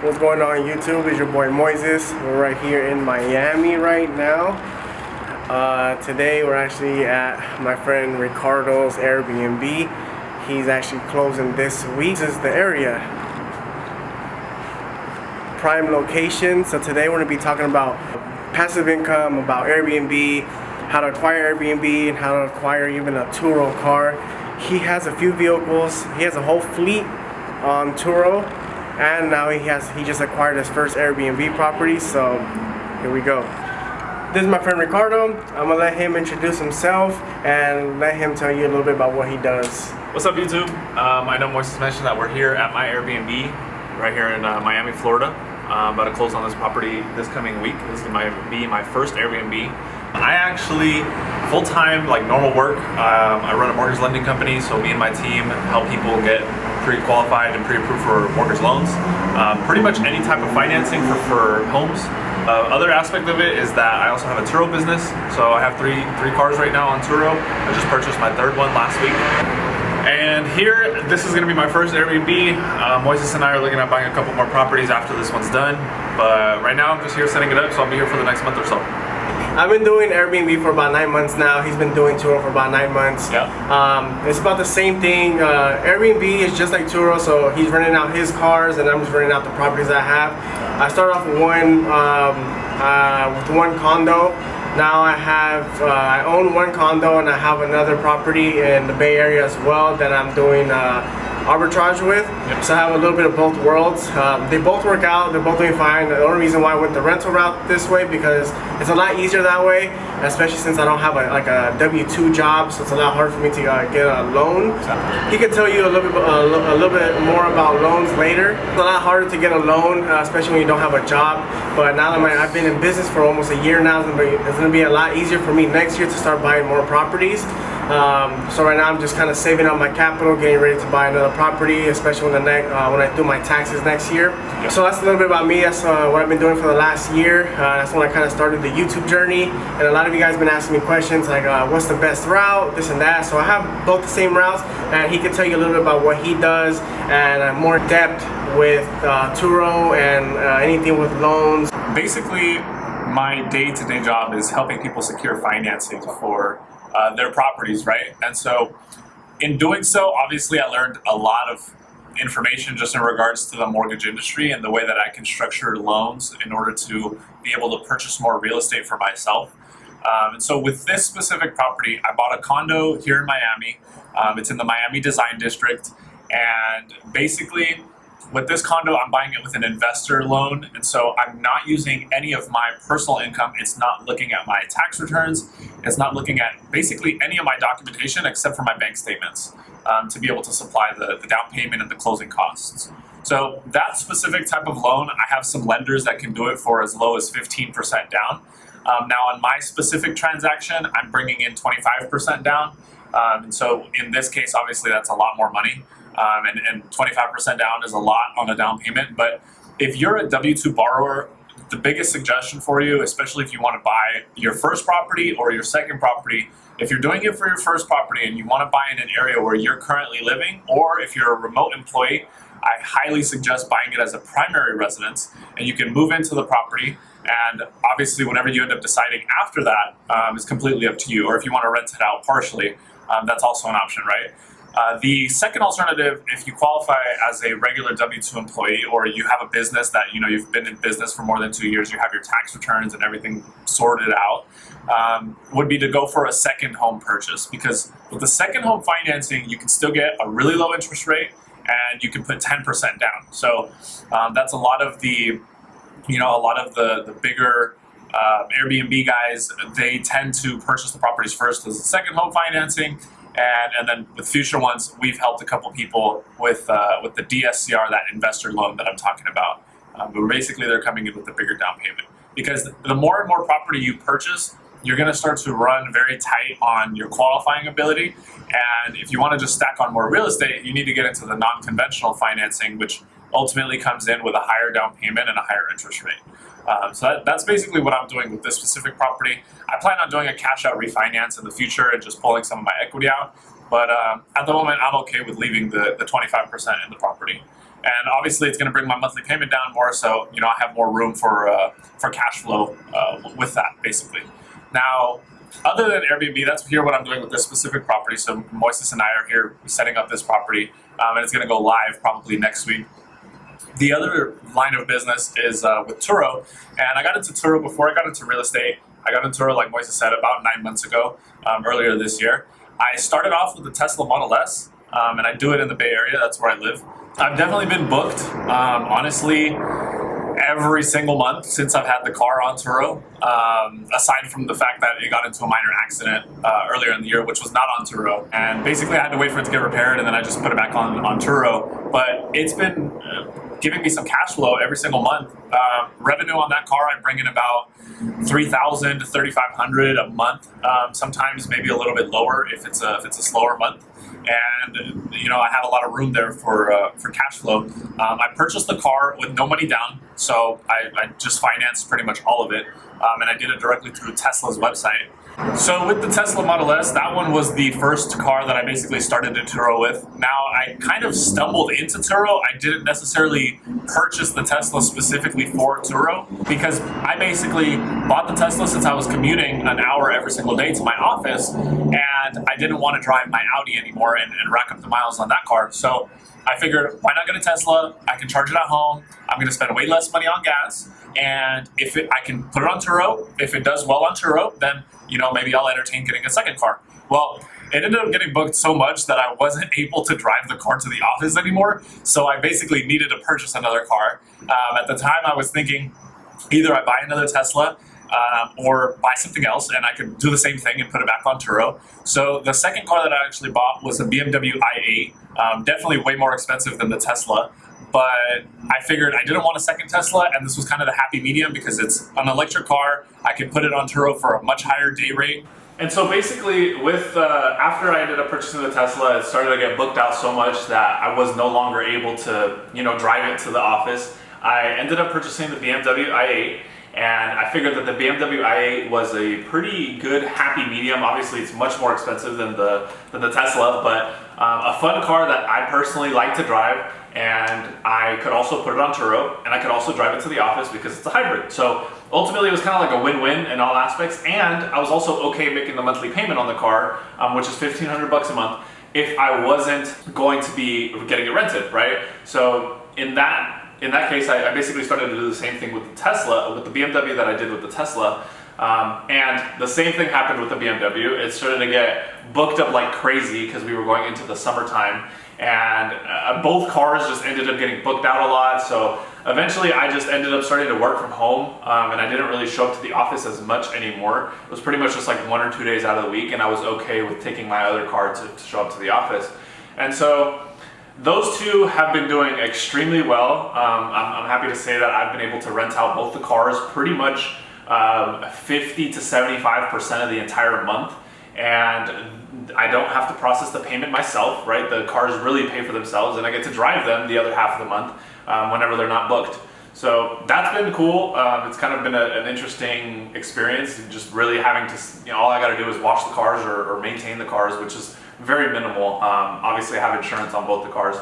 What's going on YouTube? It's your boy Moises. We're right here in Miami right now. Today we're actually at my friend Ricardo's Airbnb. He's actually closing this week. This is the area. Prime location. So today we're going to be talking about passive income, about Airbnb, how to acquire Airbnb, and how to acquire even a Turo car. He has a few vehicles. He has a whole fleet on Turo, and now he just acquired his first Airbnb property. So here we go. This is my friend Ricardo. I'm gonna let him introduce himself and let him tell you a little bit about what he does. What's up, YouTube? I know Moises mentioned that we're here at my Airbnb right here in Miami, Florida. I'm about to close on this property this coming week. This is going to be my first Airbnb. I actually, full-time, like normal work, I run a mortgage lending company, so me and my team help people get pre-qualified and pre-approved for mortgage loans. Pretty much any type of financing for homes. Other aspect of it is that I also have a Turo business, so I have three cars right now on Turo. I just purchased my third one last week. And here, this is going to be my first Airbnb. Moises and I are looking at buying a couple more properties after this one's done. But right now, I'm just here setting it up, so I'll be here for the next month or so. I've been doing Airbnb for about 9 months now. He's been doing Turo for about 9 months. Yeah. It's about the same thing. Airbnb is just like Turo, so he's renting out his cars, and I'm just renting out the properties I have. I started off with one condo. Now I own one condo, and I have another property in the Bay Area as well that I'm doing arbitrage with. Yep. So I have a little bit of both worlds. They both work out, they're both doing fine. The only reason why I went the rental route this way, because it's a lot easier that way, especially since I don't have a W-2 job, so it's a lot harder for me to get a loan. He can tell you a little bit more about loans later. It's a lot harder to get a loan, especially when you don't have a job. But now that I've been in business for almost a year now, it's going to be a lot easier for me next year to start buying more properties. So right now I'm just kind of saving up my capital, getting ready to buy another property, especially when I do my taxes next year. Yep. So that's a little bit about me. That's what I've been doing for the last year. That's when I kind of started the YouTube journey. And a lot of you guys have been asking me questions like, what's the best route, this and that. So I have both the same routes, and he can tell you a little bit about what he does and more depth with Turo and anything with loans. Basically, my day-to-day job is helping people secure financing for their properties, right? And so in doing so, obviously I learned a lot of information just in regards to the mortgage industry and the way that I can structure loans in order to be able to purchase more real estate for myself. And so with this specific property, I bought a condo here in Miami. It's in the Miami Design District, and basically with this condo, I'm buying it with an investor loan, and so I'm not using any of my personal income. It's not looking at my tax returns. It's not looking at basically any of my documentation except for my bank statements to be able to supply the down payment and the closing costs. So that specific type of loan, I have some lenders that can do it for as low as 15% down. Now on my specific transaction, I'm bringing in 25% down. And so in this case, obviously that's a lot more money. And 25% down is a lot on a down payment. But if you're a W-2 borrower, the biggest suggestion for you, especially if you want to buy your first property or your second property, if you're doing it for your first property and you want to buy in an area where you're currently living, or if you're a remote employee, I highly suggest buying it as a primary residence, and you can move into the property. And obviously, whatever you end up deciding after that is completely up to you. Or if you want to rent it out partially, that's also an option, right? The second alternative, if you qualify as a regular W-2 employee, or you have a business that you've been in business for more than 2 years, you have your tax returns and everything sorted out, would be to go for a second home purchase. Because with the second home financing, you can still get a really low interest rate, and you can put 10% down. So that's a lot of the bigger Airbnb guys. They tend to purchase the properties first as a second home financing. And then with future ones, we've helped a couple people with the DSCR, that investor loan that I'm talking about. But basically, they're coming in with a bigger down payment. Because the more and more property you purchase, you're going to start to run very tight on your qualifying ability. And if you want to just stack on more real estate, you need to get into the non-conventional financing, which ultimately comes in with a higher down payment and a higher interest rate. So that's basically what I'm doing with this specific property. I plan on doing a cash out refinance in the future and just pulling some of my equity out. But at the moment, I'm okay with leaving the 25% in the property. and obviously it's going to bring my monthly payment down more. So I have more room for cash flow with that, basically. Now, other than Airbnb, that's here what I'm doing with this specific property. So Moises and I are here setting up this property, and it's going to go live probably next week. The other line of business is with Turo, and I got into Turo before I got into real estate. I got into Turo, like Moises said, about 9 months ago, earlier this year. I started off with the Tesla Model S, and I do it in the Bay Area. That's where I live. I've definitely been booked, honestly, every single month since I've had the car on Turo, aside from the fact that it got into a minor accident earlier in the year, which was not on Turo. And basically I had to wait for it to get repaired, and then I just put it back on Turo. But it's been giving me some cash flow every single month. Revenue on that car, I bring in about $3,000 to $3,500 a month. Sometimes maybe a little bit lower if it's a slower month. And I have a lot of room there for cash flow. I purchased the car with no money down, so I just financed pretty much all of it, and I did it directly through Tesla's website. So with the Tesla Model S, that one was the first car that I basically started to Turo with. Now, I kind of stumbled into Turo. I didn't necessarily purchase the Tesla specifically for Turo, because I basically bought the Tesla since I was commuting an hour every single day to my office, and I didn't want to drive my Audi anymore and rack up the miles on that car. So I figured, why not get a Tesla? I can charge it at home. I'm going to spend way less money on gas, and I can put it on Turo. If it does well on Turo, then maybe I'll entertain getting a second car. Well, it ended up getting booked so much that I wasn't able to drive the car to the office anymore. So I basically needed to purchase another car. At the time, I was thinking either I buy another Tesla or buy something else, and I could do the same thing and put it back on Turo. So the second car that I actually bought was a BMW i8, definitely way more expensive than the Tesla. But I figured I didn't want a second Tesla, and this was kind of the happy medium because it's an electric car. I could put it on Turo for a much higher day rate. And so basically, with after I ended up purchasing the Tesla, it started to get booked out so much that I was no longer able to, drive it to the office. I ended up purchasing the BMW i8, and I figured that the BMW i8 was a pretty good happy medium. Obviously, it's much more expensive than the Tesla, but a fun car that I personally like to drive. And I could also put it on Turo, and I could also drive it to the office because it's a hybrid. So ultimately it was kind of like a win-win in all aspects, and I was also okay making the monthly payment on the car, which is $1,500 a month, if I wasn't going to be getting it rented, right? So in that case, I basically started to do the same thing with the Tesla, with the BMW that I did with the Tesla. And the same thing happened with the BMW. It started to get booked up like crazy because we were going into the summertime, and both cars just ended up getting booked out a lot. So eventually I just ended up starting to work from home, and I didn't really show up to the office as much anymore. It was pretty much just like 1 or 2 days out of the week, and I was okay with taking my other car to show up to the office. And so those two have been doing extremely well. I'm happy to say that I've been able to rent out both the cars pretty much 50 to 75% of the entire month, and I don't have to process the payment myself, right? The cars really pay for themselves, and I get to drive them the other half of the month whenever they're not booked. So that's been cool. It's kind of been an interesting experience, just really having to, all I got to do is wash the cars or maintain the cars, which is very minimal. Obviously I have insurance on both the cars.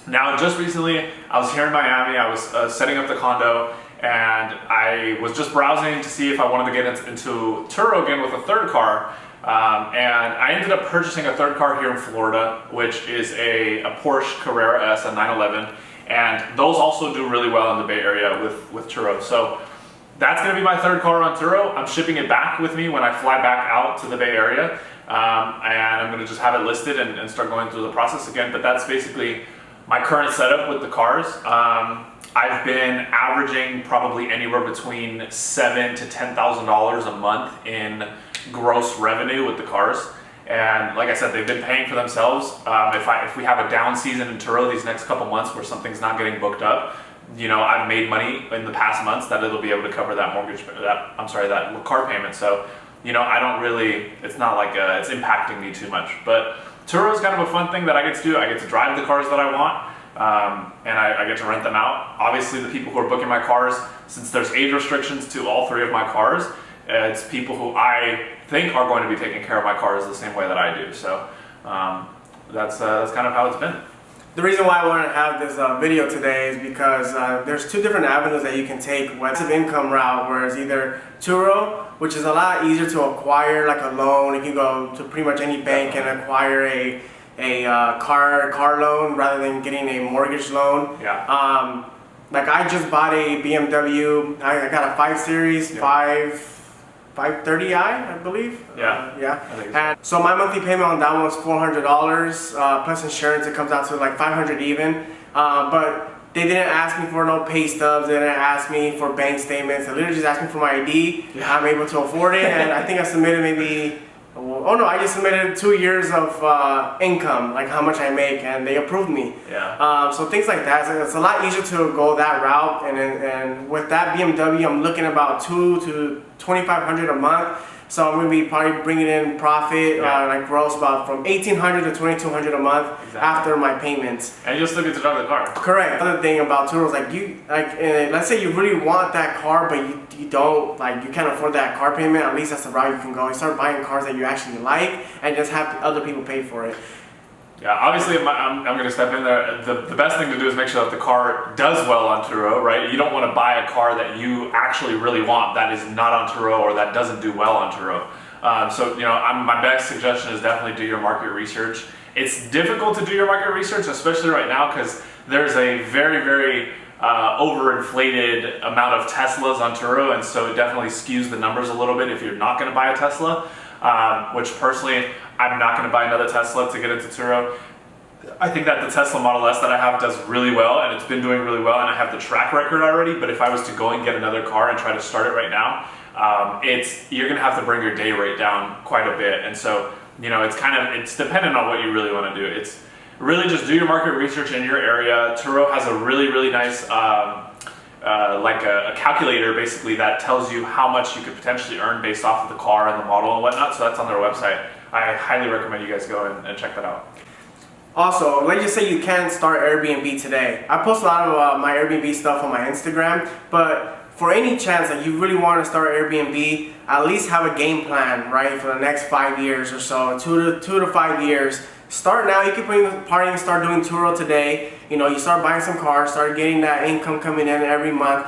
Now, just recently, I was here in Miami. I was setting up the condo, and I was just browsing to see if I wanted to get into Turo again with a third car. And I ended up purchasing a third car here in Florida, which is a Porsche Carrera S, a 911. And those also do really well in the Bay Area with Turo. So that's going to be my third car on Turo. I'm shipping it back with me when I fly back out to the Bay Area. And I'm going to just have it listed and start going through the process again. But that's basically my current setup with the cars. I've been averaging probably anywhere between $7,000 to $10,000 a month in gross revenue with the cars. And like I said, they've been paying for themselves. If we have a down season in Turo these next couple months where something's not getting booked up, I've made money in the past months that it'll be able to cover that that car payment. So, I don't really, it's not like it's impacting me too much. But Turo is kind of a fun thing that I get to do. I get to drive the cars that I want, and I get to rent them out. Obviously, the people who are booking my cars, since there's age restrictions to all three of my cars, it's people who I think are going to be taking care of my cars the same way that I do. So that's kind of how it's been. The reason why I want to have this video today is because there's two different avenues that you can take. Passive income route, whereas either Turo, which is a lot easier to acquire, like a loan. You can go to pretty much any bank and acquire a car loan rather than getting a mortgage loan. Yeah. Like I just bought a BMW. I got a 5 Series, 530i, I believe. Yeah. Yeah. I think so. And so my monthly payment on that one was $400 plus insurance. It comes out to like $500 even. But they didn't ask me for no pay stubs. They didn't ask me for bank statements. They literally just asked me for my ID. Yeah. I'm able to afford it, and I think I submitted maybe. Oh no, I just submitted 2 years of income, like how much I make, and they approved me. Yeah. So things like that, so it's a lot easier to go that route, and with that BMW, I'm looking about $2,000 to $2,500 a month. So I'm gonna be probably bringing in profit, like gross, about from $1,800 to $2,200 a month after my payments. And you'll still get to drive the car. Correct. Another thing about Turo is let's say you really want that car, but you don't, like, you can't afford that car payment. At least that's the route you can go. You start buying cars that you actually like, and just have other people pay for it. Yeah, obviously I'm going to step in there. The best thing to do is make sure that the car does well on Turo, right? You don't want to buy a car that you actually really want that is not on Turo or that doesn't do well on Turo. So, my best suggestion is definitely do your market research. It's difficult to do your market research, especially right now, because there's a very, very overinflated amount of Teslas on Turo, and so it definitely skews the numbers a little bit if you're not going to buy a Tesla, which personally, I'm not going to buy another Tesla to get into Turo. I think that the Tesla Model S that I have does really well, and it's been doing really well, and I have the track record already, but if I was to go and get another car and try to start it right now, you're going to have to bring your day rate down quite a bit, and so, it's dependent on what you really want to do. It's really just do your market research in your area. Turo has a really, really nice like a calculator basically that tells you how much you could potentially earn based off of the car and the model and whatnot, so that's on their website. I highly recommend you guys go and check that out. Also, let's just say you can start Airbnb today. I post a lot of my Airbnb stuff on my Instagram, but for any chance that you really want to start Airbnb, at least have a game plan, right, for the next 5 years or so, 2 to 5 years. Start now. You can put in the party and start doing Turo today. You start buying some cars, start getting that income coming in every month.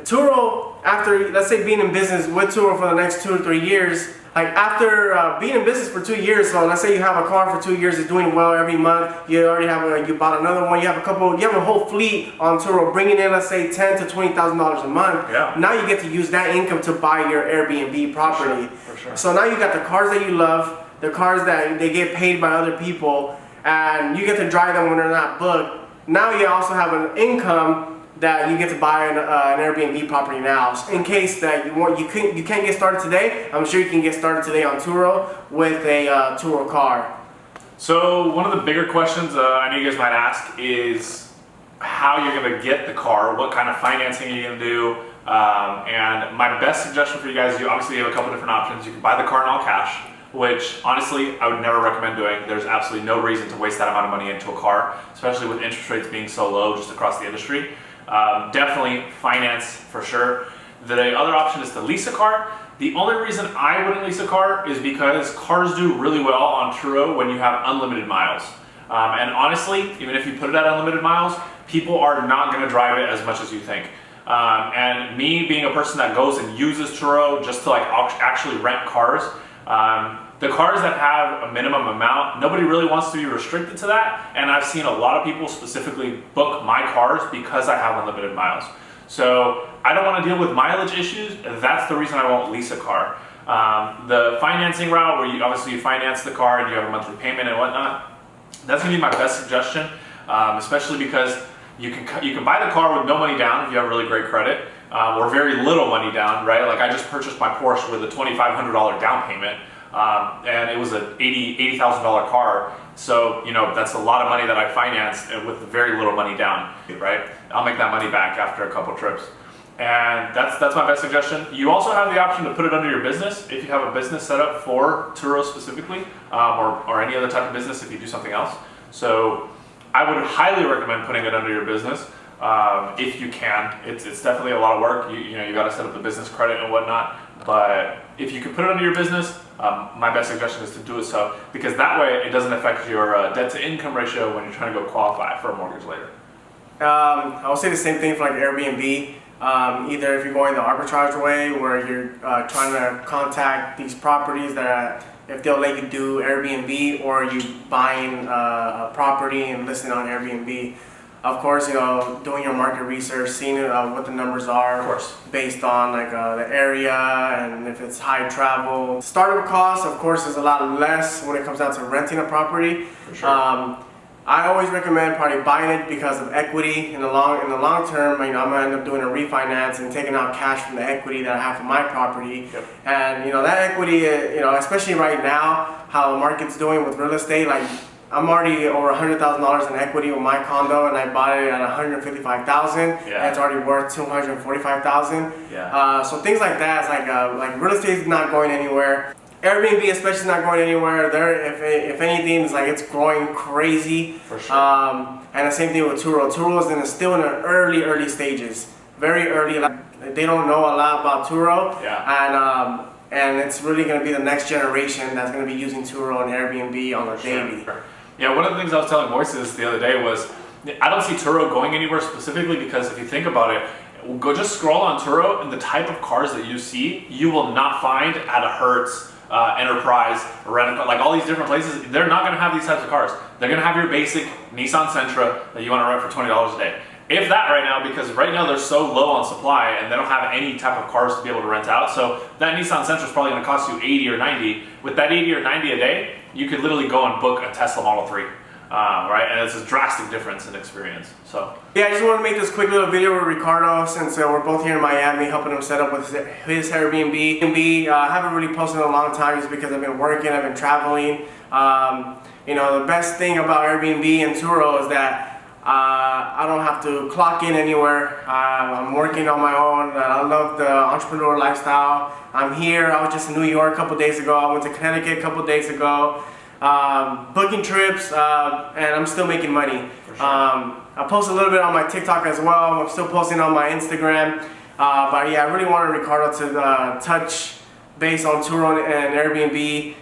Turo, after, let's say, being in business with Turo for the next 2 to 3 years, like after being in business for 2 years, so let's say you have a car for 2 years, it's doing well every month, you already have you bought another one, you have a whole fleet on Turo bringing in, let's say, $10,000 to $20,000 a month. Yeah. Now you get to use that income to buy your Airbnb property. For sure. So now you got the cars that you love, the cars that they get paid by other people, and you get to drive them when they're not booked. Now you also have an income that you get to buy an Airbnb property now. In case that you can't get started today, I'm sure you can get started today on Turo with a Turo car. So one of the bigger questions I know you guys might ask is how you're going to get the car, what kind of financing are you going to do, and my best suggestion for you guys, you obviously have a couple different options. You can buy the car in all cash, which honestly I would never recommend doing. There's absolutely no reason to waste that amount of money into a car, especially with interest rates being so low just across the industry. Definitely finance for sure. The other option is to lease a car. The only reason I wouldn't lease a car is because cars do really well on Turo when you have unlimited miles. And honestly, even if you put it at unlimited miles, people are not going to drive it as much as you think. And me being a person that goes and uses Turo just to like actually rent cars, the cars that have a minimum amount, nobody really wants to be restricted to that, and I've seen a lot of people specifically book my cars because I have unlimited miles. So I don't want to deal with mileage issues. That's the reason I won't lease a car. The financing route, where you finance the car and you have a monthly payment and whatnot, that's going to be my best suggestion, especially because you can buy the car with no money down if you have really great credit, or very little money down, right? Like I just purchased my Porsche with a $2,500 down payment. And it was an $80,000 car, so that's a lot of money that I financed with very little money down, right? I'll make that money back after a couple trips, and that's my best suggestion. You also have the option to put it under your business if you have a business set up for Turo specifically, or any other type of business if you do something else. So I would highly recommend putting it under your business if you can. It's definitely a lot of work. You got to set up the business credit and whatnot, but if you can put it under your business, my best suggestion is to do it so, because that way it doesn't affect your debt to income ratio when you're trying to go qualify for a mortgage later. I would say the same thing for like Airbnb. Either if you're going the arbitrage way, where you're trying to contact these properties that if they'll let you do Airbnb, or you buying a property and listing on Airbnb. Of course, you know, doing your market research, seeing what the numbers are, Of course, based on like the area and if it's high travel. Startup cost, of course, is a lot less when it comes down to renting a property. for sure. I always recommend probably buying it because of equity. In the long term, you know, I'm gonna end up doing a refinance and taking out cash from the equity that I have for my property. Yep. And you know, that equity, you know, especially right now, how the market's doing with real estate, like I'm already over $100,000 in equity with my condo, and I bought it at $155,000. Yeah. And it's already worth $245,000. Yeah. So things like that, it's like real estate is not going anywhere. Airbnb especially is not going anywhere. If anything, it's like it's growing crazy. For sure. And the same thing with Turo. Turo is still in the early stages, very early. Like, they don't know a lot about Turo. Yeah. And it's really going to be the next generation that's going to be using Turo and Airbnb on a daily. Sure. Yeah, one of the things I was telling Moises the other day was, I don't see Turo going anywhere specifically because if you think about it, go just scroll on Turo, and the type of cars that you see, you will not find at a Hertz, Enterprise, Rent-A-Car, like all these different places. They're not going to have these types of cars. They're going to have your basic Nissan Sentra that you want to rent for $20 a day. If that right now, because right now they're so low on supply and they don't have any type of cars to be able to rent out. So that Nissan Sentra is probably going to cost you 80 or 90. With that 80 or 90 a day, you could literally go and book a Tesla Model 3. Right, and it's a drastic difference in experience. So yeah, I just want to make this quick little video with Ricardo, since we're both here in Miami, helping him set up with his Airbnb. I haven't really posted in a long time just because I've been working, I've been traveling. You know, the best thing about Airbnb and Turo is that I don't have to clock in anywhere. I'm working on my own. I love the entrepreneur lifestyle. I'm here. I was just in New York a couple days ago. I went to Connecticut a couple days ago. Booking trips, and I'm still making money. For sure. I post a little bit on my TikTok as well. I'm still posting on my Instagram. But yeah, I really wanted Ricardo to touch base on Turo and Airbnb.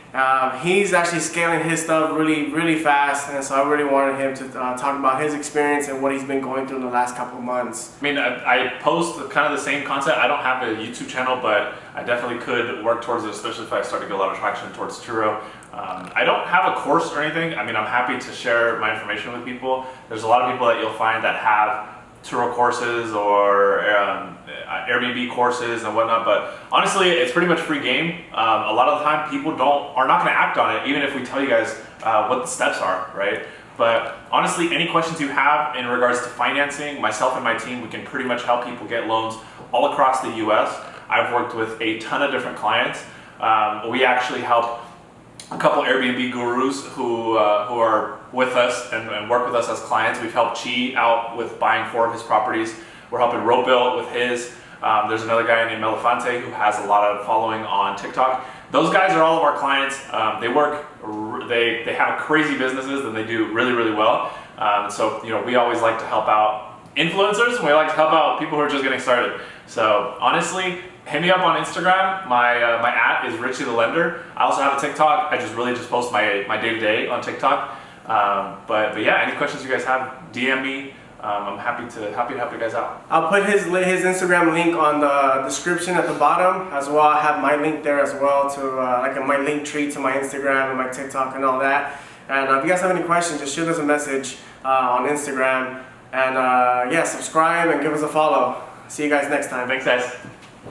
He's actually scaling his stuff really fast, and so I really wanted him to talk about his experience and what he's been going through in the last couple of months. I mean, I post kind of the same content. I don't have a YouTube channel, but I definitely could work towards it, especially if I start to get a lot of traction towards Turo. I don't have a course or anything. I mean, I'm happy to share my information with people. There's a lot of people that you'll find that have Turo courses or Airbnb courses and whatnot, but honestly, it's pretty much free game. A lot of the time, people are not going to act on it, even if we tell you guys what the steps are, right? But honestly, any questions you have in regards to financing, myself and my team, we can pretty much help people get loans all across the U.S. I've worked with a ton of different clients. We actually help a couple Airbnb gurus who are with us and work with us as clients. We've helped Chi out with buying 4 of his properties. We're helping Robill with his. There's another guy named Melefante who has a lot of following on TikTok. Those guys are all of our clients. They have crazy businesses and they do really well. So you know, we always like to help out influencers, and we like to help out people who are just getting started. So honestly, hit me up on Instagram. My @ is Richie the Lender. I also have a TikTok. I just post my day-to-day on TikTok. But yeah, any questions you guys have, DM me. I'm happy to help you guys out. I'll put his Instagram link on the description at the bottom as well. I have my link there as well to my link tree to my Instagram and my TikTok and all that. And if you guys have any questions, just shoot us a message on Instagram. And yeah, subscribe and give us a follow. See you guys next time. Thanks, guys.